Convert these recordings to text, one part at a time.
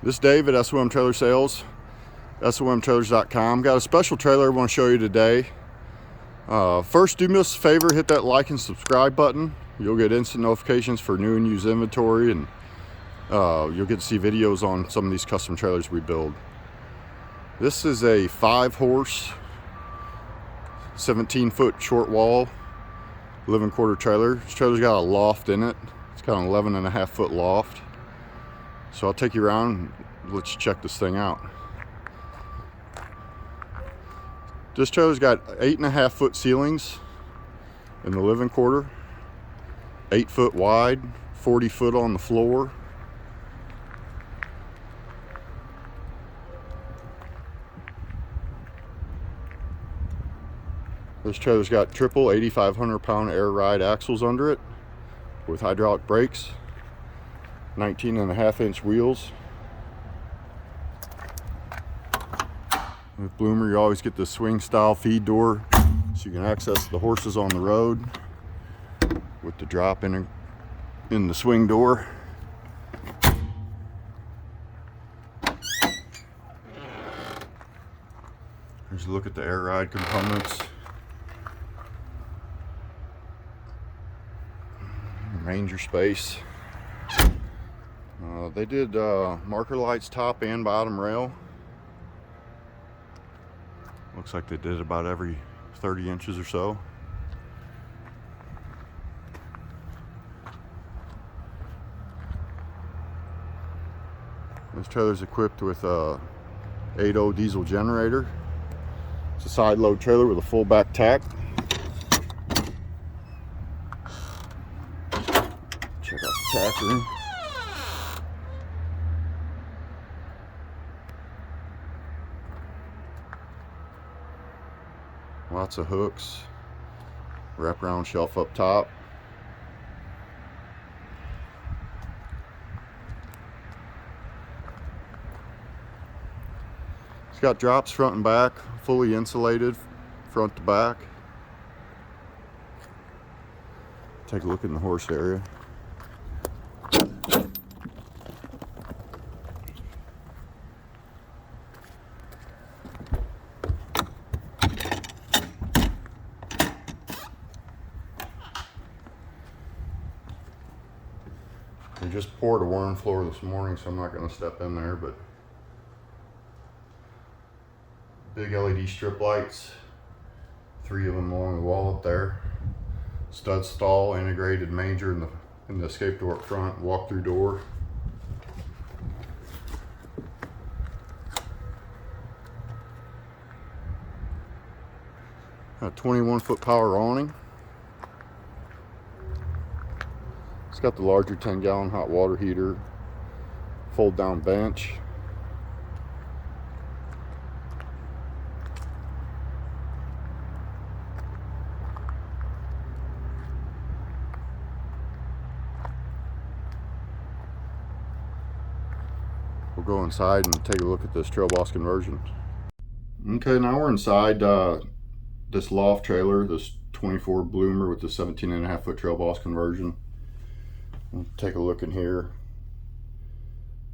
This is David, SOM Trailer Sales, SOMTrailers.com. Got a special trailer I want to show you today. First, do me a favor, hit that like and subscribe button. You'll get instant notifications for new and used inventory, and you'll get to see videos on some of these custom trailers we build. This is a 5-horse, 17-foot short wall, 11-quarter trailer. This trailer's got a loft in it. It's got an 11.5-foot loft. So I'll take you around and let you check this thing out. This trailer's got 8.5-foot ceilings in the living quarter, 8 foot wide, 40 foot on the floor. This trailer's got triple 8,500-pound air ride axles under it with hydraulic brakes, 19.5-inch wheels. With Bloomer, you always get the swing style feed door so you can access the horses on the road with the drop in the swing door. Here's a look at the air ride components. Ranger space. They did marker lights top and bottom rail. Looks like they did about every 30 inches or so. This trailer's equipped with a 8.0 diesel generator. It's a side load trailer with a full back tack. Check out the tack room. Lots of hooks, wraparound shelf up top. It's got drops front and back, fully insulated front to back. Take a look in the horse area. We just poured a worm floor this morning, so I'm not going to step in there, but big LED strip lights, 3 of them along the wall up there. Stud stall, integrated manger in the escape door up front, walk-through door. A 21-foot power awning. It's got the larger 10-gallon hot water heater, fold down bench. We'll go inside and take a look at this trail boss conversion. Okay, now we're inside this loft trailer, this 24 Bloomer with the 17.5-foot trail boss conversion. We'll take a look in here.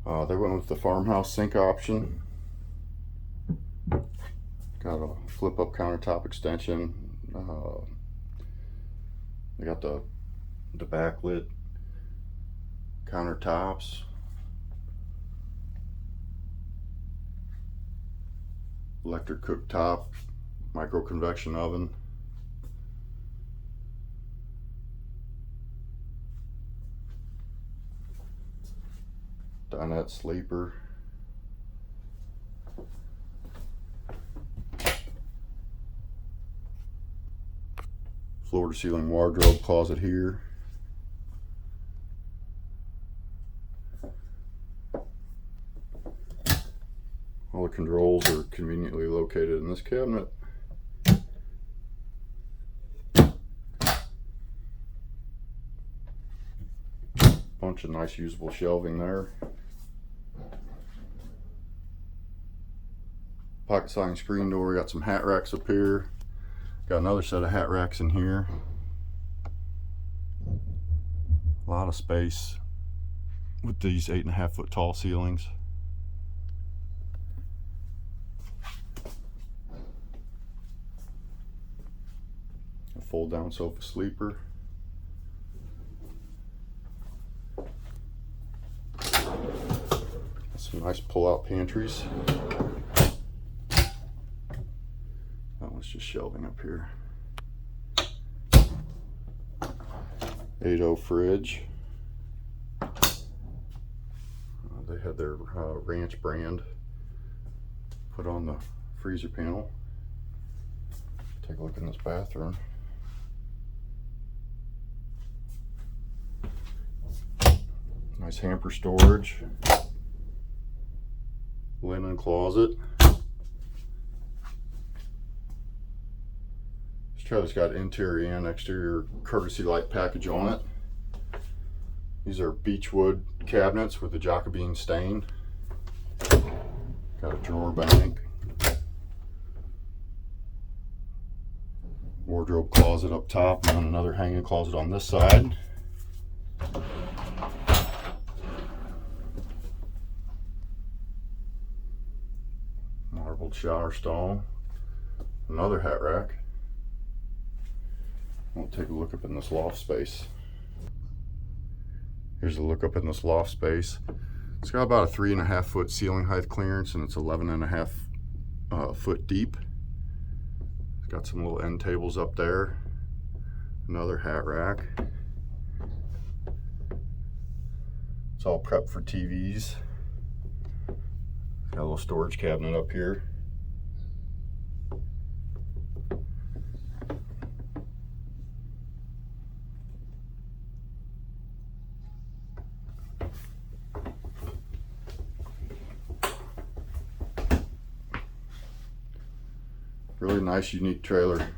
They went with the farmhouse sink option. Got a flip-up countertop extension. They got the backlit countertops. Electric cooktop, micro convection oven. Dinette sleeper. Floor to ceiling wardrobe closet here. All the controls are conveniently located in this cabinet. Bunch of nice usable shelving there. Pocket sliding screen door. We got some hat racks up here. Got another set of hat racks in here. A lot of space with these 8.5-foot tall ceilings. fold down sofa sleeper. Some nice pull out pantries. That one's just shelving up here. 8.0 fridge. They had their ranch brand put on the freezer panel. Take a look in this bathroom. Nice hamper storage. Linen closet. This trailer's got interior and exterior courtesy light package on it. These are beechwood cabinets with the Jacobin stain. Got a drawer bank. Wardrobe closet up top, and then another hanging closet on this side. Marbled shower stall. Another hat rack. We'll take a look up in this loft space. Here's a look up in this loft space. It's got about a 3.5 foot ceiling height clearance, and it's 11.5 foot deep. It's got some little end tables up there. Another hat rack. It's all prepped for TVs. Got a little storage cabinet up here. Really nice, unique trailer.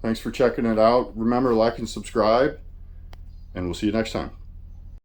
Thanks for checking it out. Remember, like and subscribe, and we'll see you next time.